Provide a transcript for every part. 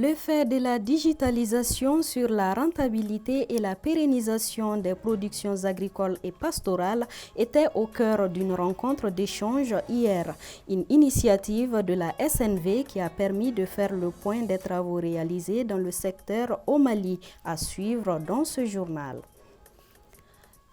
L'effet de la digitalisation sur la rentabilité et la pérennisation des productions agricoles et pastorales était au cœur d'une rencontre d'échange hier. Une initiative de la SNV qui a permis de faire le point des travaux réalisés dans le secteur au Mali, à suivre dans ce journal.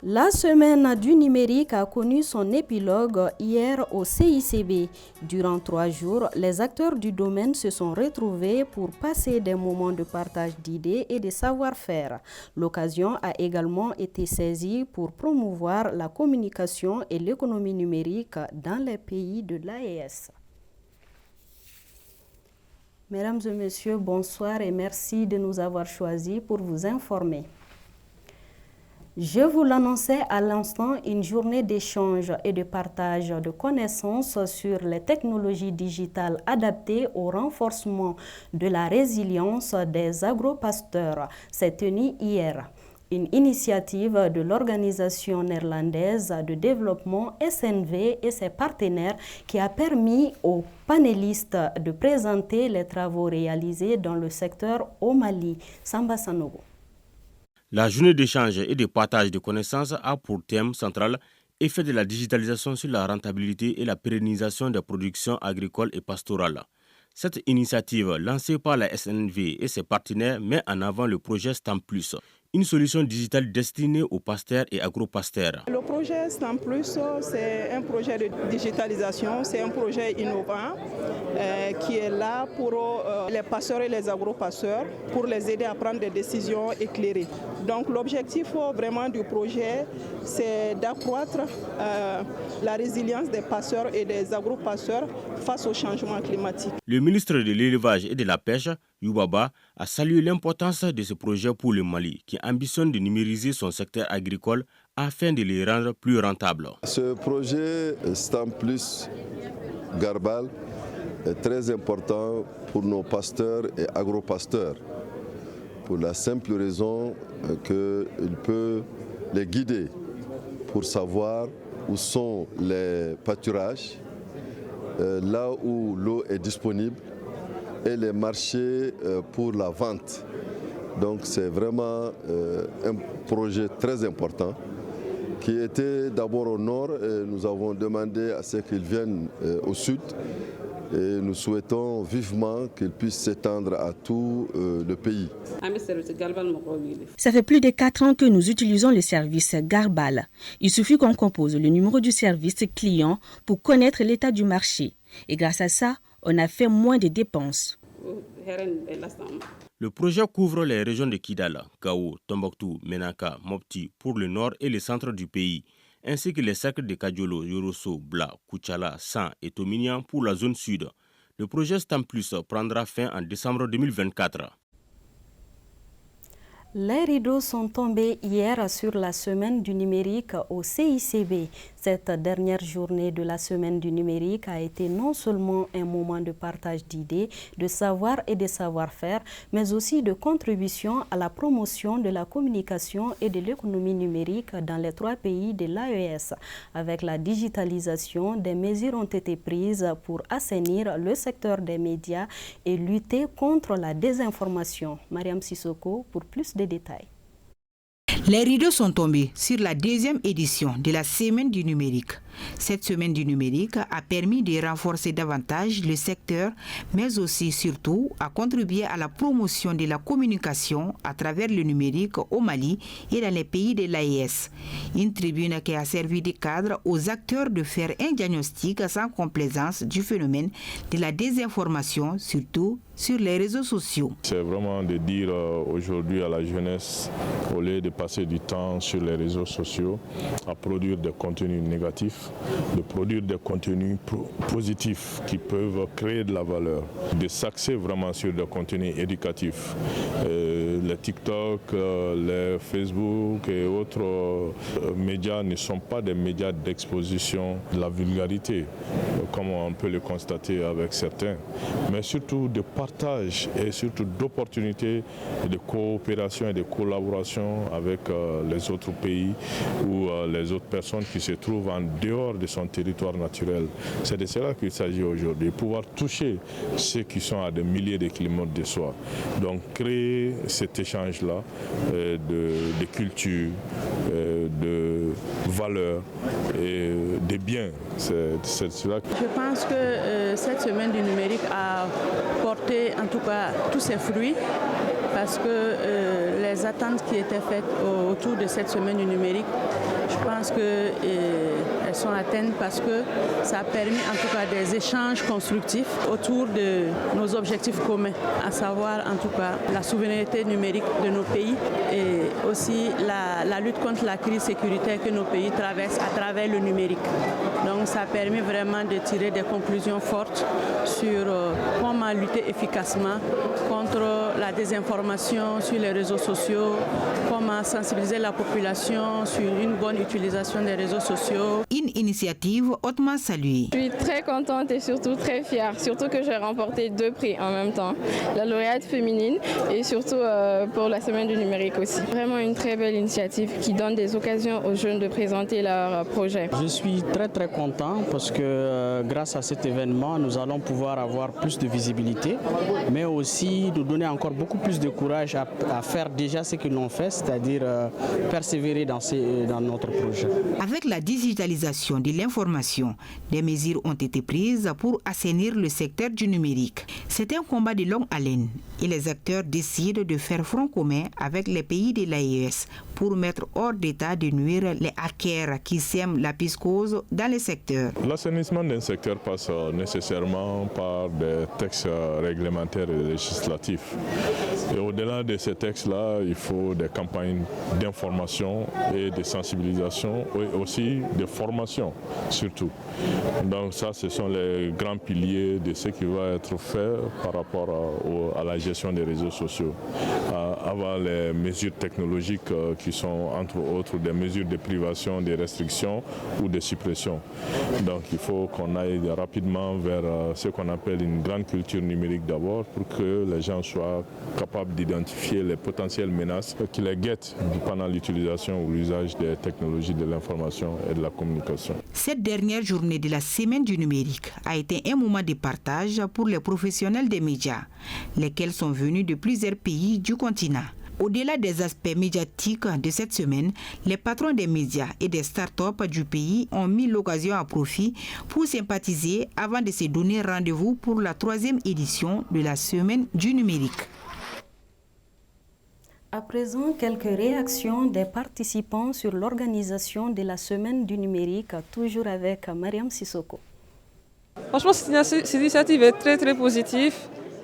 La semaine du numérique a connu son épilogue hier au CICB. Durant 3 jours, les acteurs du domaine se sont retrouvés pour passer des moments de partage d'idées et de savoir-faire. L'occasion a également été saisie pour promouvoir la communication et l'économie numérique dans les pays de l'AES. Mesdames et messieurs, bonsoir et merci de nous avoir choisis pour vous informer. Je vous l'annonçais à l'instant, une journée d'échange et de partage de connaissances sur les technologies digitales adaptées au renforcement de la résilience des agropasteurs s'est tenue hier. Une initiative de l'organisation néerlandaise de développement SNV et ses partenaires qui a permis aux panélistes de présenter les travaux réalisés dans le secteur au Mali. Samba Sanogo. La journée d'échange et de partage de connaissances a pour thème central effet de la digitalisation sur la rentabilité et la pérennisation des productions agricoles et pastorales. Cette initiative, lancée par la SNV et ses partenaires, met en avant le projet STAM+, une solution digitale destinée aux pasteurs et agropasteurs. Le projet STAM+, c'est un projet de digitalisation, c'est un projet innovant qui est là pour les pasteurs et les agropasteurs, pour les aider à prendre des décisions éclairées. Donc l'objectif vraiment du projet, c'est d'accroître la résilience des pasteurs et des agropasteurs face au changement climatique. Le ministre de l'Élevage et de la Pêche, Youbaba, a salué l'importance de ce projet pour le Mali, qui ambitionne de numériser son secteur agricole afin de les rendre plus rentables. Ce projet STAM+ Garbal est très important pour nos pasteurs et agropasteurs, pour la simple raison qu'il peut les guider pour savoir où sont les pâturages, là où l'eau est disponible, et les marchés pour la vente. Donc c'est vraiment un projet très important qui était d'abord au nord et nous avons demandé à ce qu'ils viennent au sud et nous souhaitons vivement qu'il puisse s'étendre à tout le pays. Ça fait plus de 4 ans que nous utilisons le service Garbal. Il suffit qu'on compose le numéro du service client pour connaître l'état du marché. Et grâce à ça, on a fait moins de dépenses. Le projet couvre les régions de Kidal, Gao, Tombouctou, Menaka, Mopti pour le nord et le centre du pays, ainsi que les cercles de Kadiolo, Yorosso, Bla, Kouchala, San et Tominian pour la zone sud. Le projet STAM+ prendra fin en décembre 2024. Les rideaux sont tombés hier sur la semaine du numérique au CICB. Cette dernière journée de la semaine du numérique a été non seulement un moment de partage d'idées, de savoir et de savoir-faire, mais aussi de contribution à la promotion de la communication et de l'économie numérique dans les 3 pays de l'AES. Avec la digitalisation, des mesures ont été prises pour assainir le secteur des médias et lutter contre la désinformation. Mariam Sissoko pour plus de détails. Les rideaux sont tombés sur la 2e édition de la Semaine du numérique. Cette Semaine du numérique a permis de renforcer davantage le secteur, mais aussi surtout à contribuer à la promotion de la communication à travers le numérique au Mali et dans les pays de l'AES. Une tribune qui a servi de cadre aux acteurs de faire un diagnostic sans complaisance du phénomène de la désinformation, surtout sur les réseaux sociaux. C'est vraiment de dire aujourd'hui à la jeunesse, au lieu de passer du temps sur les réseaux sociaux à produire des contenus négatifs, de produire des contenus positifs qui peuvent créer de la valeur, de s'axer vraiment sur des contenus éducatifs. Les TikTok, les Facebook et autres médias ne sont pas des médias d'exposition de la vulgarité, comme on peut le constater avec certains, mais surtout de partage et surtout d'opportunités de coopération et de collaboration avec les autres pays ou les autres personnes qui se trouvent en dehors dehors de son territoire naturel. C'est de cela qu'il s'agit aujourd'hui, pouvoir toucher ceux qui sont à des milliers de kilomètres de soi. Donc créer cet échange-là de culture, de valeurs et de biens. C'est cela. Je pense que cette semaine du numérique a porté en tout cas tous ses fruits parce que les attentes qui étaient faites autour de cette semaine du numérique, je pense qu'elles sont atteintes parce que ça a permis en tout cas des échanges constructifs autour de nos objectifs communs, à savoir en tout cas la souveraineté numérique de nos pays et aussi la lutte contre la crise sécuritaire que nos pays traversent à travers le numérique. Donc ça a permis vraiment de tirer des conclusions fortes sur comment lutter efficacement contre la désinformation sur les réseaux sociaux, comment sensibiliser la population sur une bonne utilisation des réseaux sociaux. Une initiative hautement saluée. Je suis très contente et surtout très fière, surtout que j'ai remporté 2 prix en même temps, la lauréate féminine et surtout pour la semaine du numérique aussi. Vraiment une très belle initiative qui donne des occasions aux jeunes de présenter leurs projets. Je suis très content parce que grâce à cet événement, nous allons pouvoir avoir plus de visibilité, mais aussi nous donner encore beaucoup plus de courage à faire déjà ce que l'on fait, c'est-à-dire persévérer dans notre projet. Avec la digitalisation de l'information, des mesures ont été prises pour assainir le secteur du numérique. C'est un combat de longue haleine et les acteurs décident de faire front commun avec les pays de l'AES pour mettre hors d'état de nuire les hackers qui sèment la psychose dans le secteur. L'assainissement d'un secteur passe nécessairement par des textes réglementaires et législatifs. Et au-delà de ces textes-là, il faut des campagnes d'information et de sensibilisation et aussi de formation surtout. Donc ça, ce sont les grands piliers de ce qui va être fait par rapport à la gestion des réseaux sociaux. Avoir les mesures technologiques qui sont entre autres des mesures de privation, de restriction ou de suppression. Donc il faut qu'on aille rapidement vers ce qu'on appelle une grande culture numérique d'abord pour que les gens soient capables d'identifier les potentielles menaces qui les guettent pendant l'utilisation ou l'usage des technologies de l'information et de la communication. Cette dernière journée de la semaine du numérique a été un moment de partage pour les professionnels des médias, lesquels sont venus de plusieurs pays du continent. Au-delà des aspects médiatiques de cette semaine, les patrons des médias et des start-up du pays ont mis l'occasion à profit pour sympathiser avant de se donner rendez-vous pour la 3e édition de la semaine du numérique. À présent, quelques réactions des participants sur l'organisation de la semaine du numérique, toujours avec Mariam Sissoko. Franchement, cette initiative est très positive.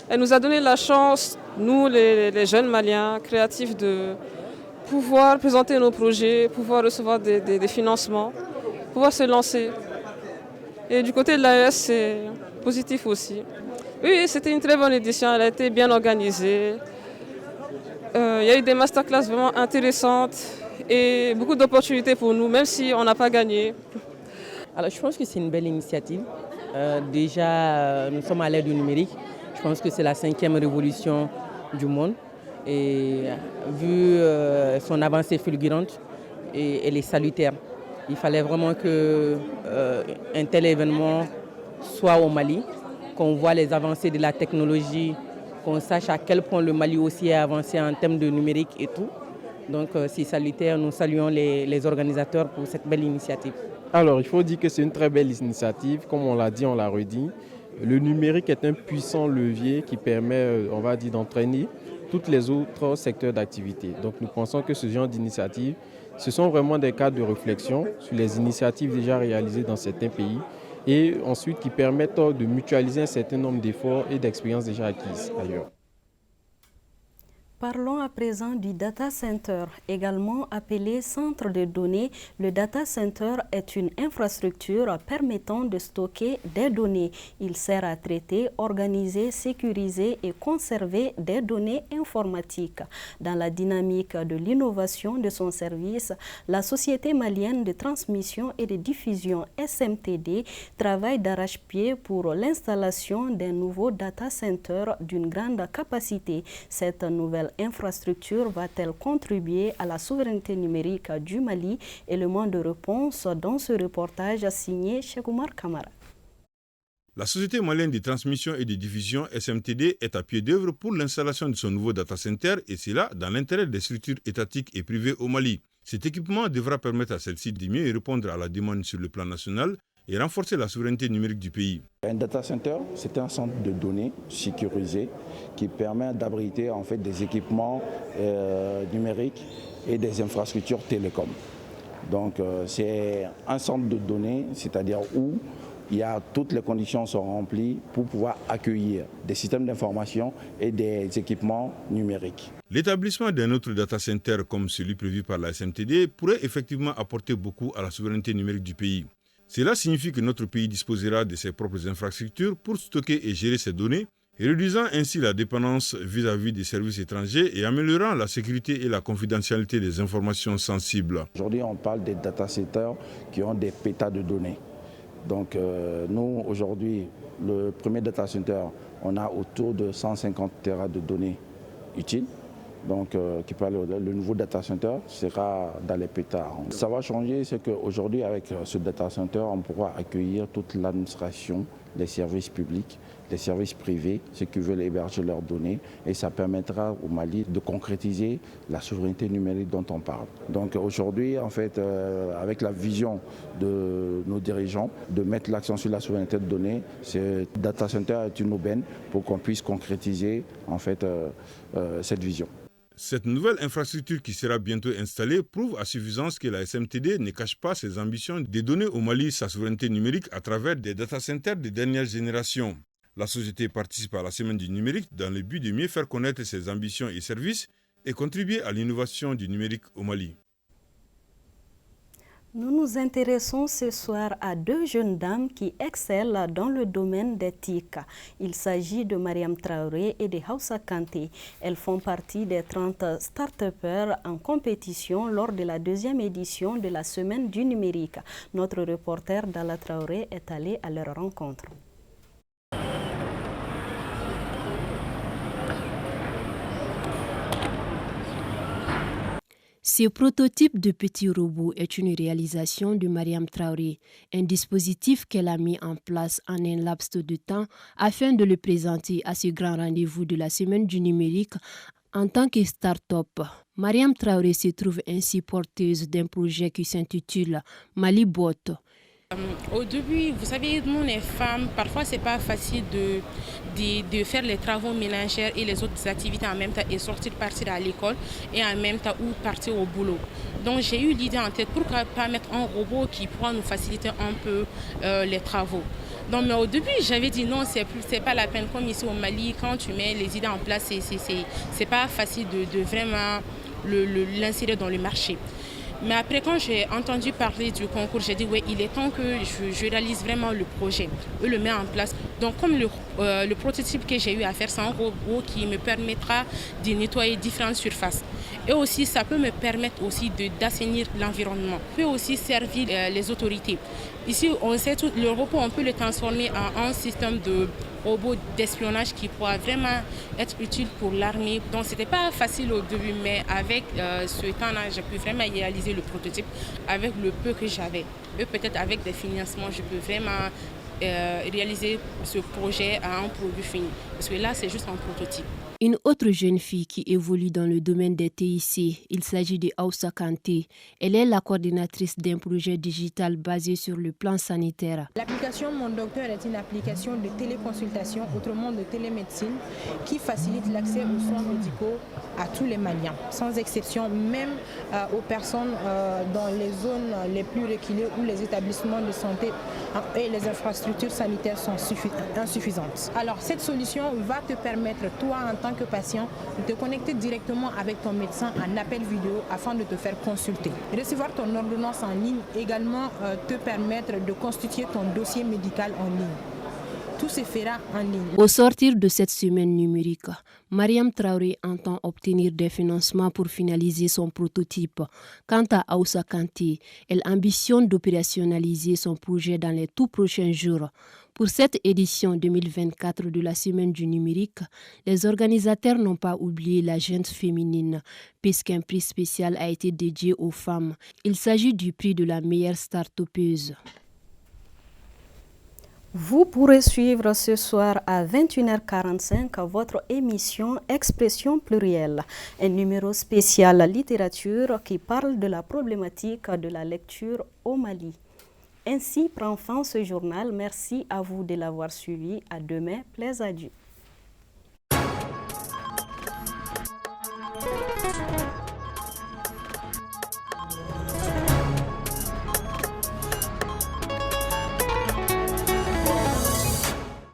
Elle nous a donné la chance, nous les jeunes Maliens créatifs, de pouvoir présenter nos projets, pouvoir recevoir des financements, pouvoir se lancer. Et du côté de l'AES, c'est positif aussi. Oui, c'était une très bonne édition, elle a été bien organisée. Il y a eu des masterclass vraiment intéressantes et beaucoup d'opportunités pour nous, même si on n'a pas gagné. Alors, je pense que c'est une belle initiative. Déjà, nous sommes à l'ère du numérique. Je pense que c'est la 5e révolution du monde. Et vu son avancée fulgurante, elle est salutaire. Il fallait vraiment qu'un tel événement soit au Mali, qu'on voit les avancées de la technologie, qu'on sache à quel point le Mali aussi est avancé en termes de numérique et tout. Donc c'est salutaire, nous saluons les organisateurs pour cette belle initiative. Alors il faut dire que c'est une très belle initiative, comme on l'a dit, on l'a redit. Le numérique est un puissant levier qui permet, on va dire, d'entraîner tous les autres secteurs d'activité. Donc nous pensons que ce genre d'initiatives, ce sont vraiment des cadres de réflexion sur les initiatives déjà réalisées dans certains pays et ensuite qui permettent de mutualiser un certain nombre d'efforts et d'expériences déjà acquises ailleurs. Parlons à présent du data center, également appelé centre de données. Le data center est une infrastructure permettant de stocker des données. Il sert à traiter, organiser, sécuriser et conserver des données informatiques. Dans la dynamique de l'innovation de son service, la Société malienne de transmission et de diffusion SMTD travaille d'arrache-pied pour l'installation d'un nouveau data center d'une grande capacité. Cette nouvelle infrastructure va-t-elle contribuer à la souveraineté numérique du Mali? Élément de réponse dans ce reportage signé Cheikh Oumar Kamara. La Société malienne de transmission et de diffusion SMTD est à pied d'œuvre pour l'installation de son nouveau data center et c'est là dans l'intérêt des structures étatiques et privées au Mali. Cet équipement devra permettre à celle-ci de mieux répondre à la demande sur le plan national et renforcer la souveraineté numérique du pays. Un data center, c'est un centre de données sécurisé qui permet d'abriter en fait des équipements numériques et des infrastructures télécom. Donc c'est un centre de données, c'est-à-dire où toutes les conditions sont remplies pour pouvoir accueillir des systèmes d'information et des équipements numériques. L'établissement d'un autre data center comme celui prévu par la SMTD pourrait effectivement apporter beaucoup à la souveraineté numérique du pays. Cela signifie que notre pays disposera de ses propres infrastructures pour stocker et gérer ses données, réduisant ainsi la dépendance vis-à-vis des services étrangers et améliorant la sécurité et la confidentialité des informations sensibles. Aujourd'hui, on parle des data centers qui ont des pétas de données. Donc nous, aujourd'hui, le premier data center, on a autour de 150 Tera de données utiles. Donc le nouveau data center sera dans les pétas. Ça va changer, c'est qu'aujourd'hui, avec ce data center, on pourra accueillir toute l'administration, les services publics, les services privés, ceux qui veulent héberger leurs données, et ça permettra au Mali de concrétiser la souveraineté numérique dont on parle. Donc aujourd'hui, en fait, avec la vision de nos dirigeants, de mettre l'accent sur la souveraineté de données, ce data center est une aubaine pour qu'on puisse concrétiser en fait cette vision. Cette nouvelle infrastructure qui sera bientôt installée prouve à suffisance que la SMTD ne cache pas ses ambitions de donner au Mali sa souveraineté numérique à travers des data centers de dernière génération. La société participe à la Semaine du numérique dans le but de mieux faire connaître ses ambitions et services et contribuer à l'innovation du numérique au Mali. Nous nous intéressons ce soir à deux jeunes dames qui excellent dans le domaine des TIC. Il s'agit de Mariam Traoré et de Hausa Kanté. Elles font partie des 30 start-upers en compétition lors de la deuxième édition de la Semaine du numérique. Notre reporter Dala Traoré est allé à leur rencontre. Ce prototype de petit robot est une réalisation de Mariam Traoré, un dispositif qu'elle a mis en place en un laps de temps afin de le présenter à ce grand rendez-vous de la Semaine du numérique en tant que start-up. Mariam Traoré se trouve ainsi porteuse d'un projet qui s'intitule Mali Bot. Au début, vous savez, nous les femmes, parfois c'est pas facile de faire les travaux ménagers et les autres activités en même temps et partir à l'école et en même temps ou partir au boulot. Donc j'ai eu l'idée en tête, pourquoi pas mettre un robot qui pourra nous faciliter un peu les travaux. Donc, mais au début, j'avais dit non, c'est pas la peine. Comme ici au Mali, quand tu mets les idées en place, c'est pas facile de vraiment l'insérer dans le marché. Mais après, quand j'ai entendu parler du concours, j'ai dit oui, il est temps que je réalise vraiment le projet et le mettre en place. Donc comme le prototype que j'ai eu à faire, c'est un robot qui me permettra de nettoyer différentes surfaces. Et aussi, ça peut me permettre aussi d'assainir l'environnement. Ça peut aussi servir les autorités. Ici, on sait tout, le robot, on peut le transformer en un système de robot d'espionnage qui pourra vraiment être utile pour l'armée. Donc, ce n'était pas facile au début, mais avec ce temps-là, j'ai pu vraiment réaliser le prototype avec le peu que j'avais. Et peut-être avec des financements, je peux vraiment réaliser ce projet à un produit fini. Parce que là, c'est juste un prototype. Une autre jeune fille qui évolue dans le domaine des TIC, il s'agit de Hausa Kanté. Elle est la coordinatrice d'un projet digital basé sur le plan sanitaire. L'application Mon Docteur est une application de téléconsultation, autrement de télémédecine, qui facilite l'accès aux soins médicaux à tous les Maliens, sans exception, même aux personnes dans les zones les plus reculées où les établissements de santé et les infrastructures sanitaires sont insuffisantes. Alors cette solution va te permettre, toi en tant que patient, de te connecter directement avec ton médecin en appel vidéo afin de te faire consulter. Recevoir ton ordonnance en ligne également te permettre de constituer ton dossier médical en ligne. Tout se fera en ligne. Au sortir de cette semaine numérique, Mariam Traoré entend obtenir des financements pour finaliser son prototype. Quant à Hausa Kanté, elle ambitionne d'opérationnaliser son projet dans les tout prochains jours. Pour cette édition 2024 de la Semaine du numérique, les organisateurs n'ont pas oublié la gente féminine, puisqu'un prix spécial a été dédié aux femmes. Il s'agit du prix de la meilleure start-upeuse. Vous pourrez suivre ce soir à 21h45 votre émission Expression plurielle, un numéro spécial littérature qui parle de la problématique de la lecture au Mali. Ainsi prend fin ce journal. Merci à vous de l'avoir suivi. À demain, plaise à Dieu.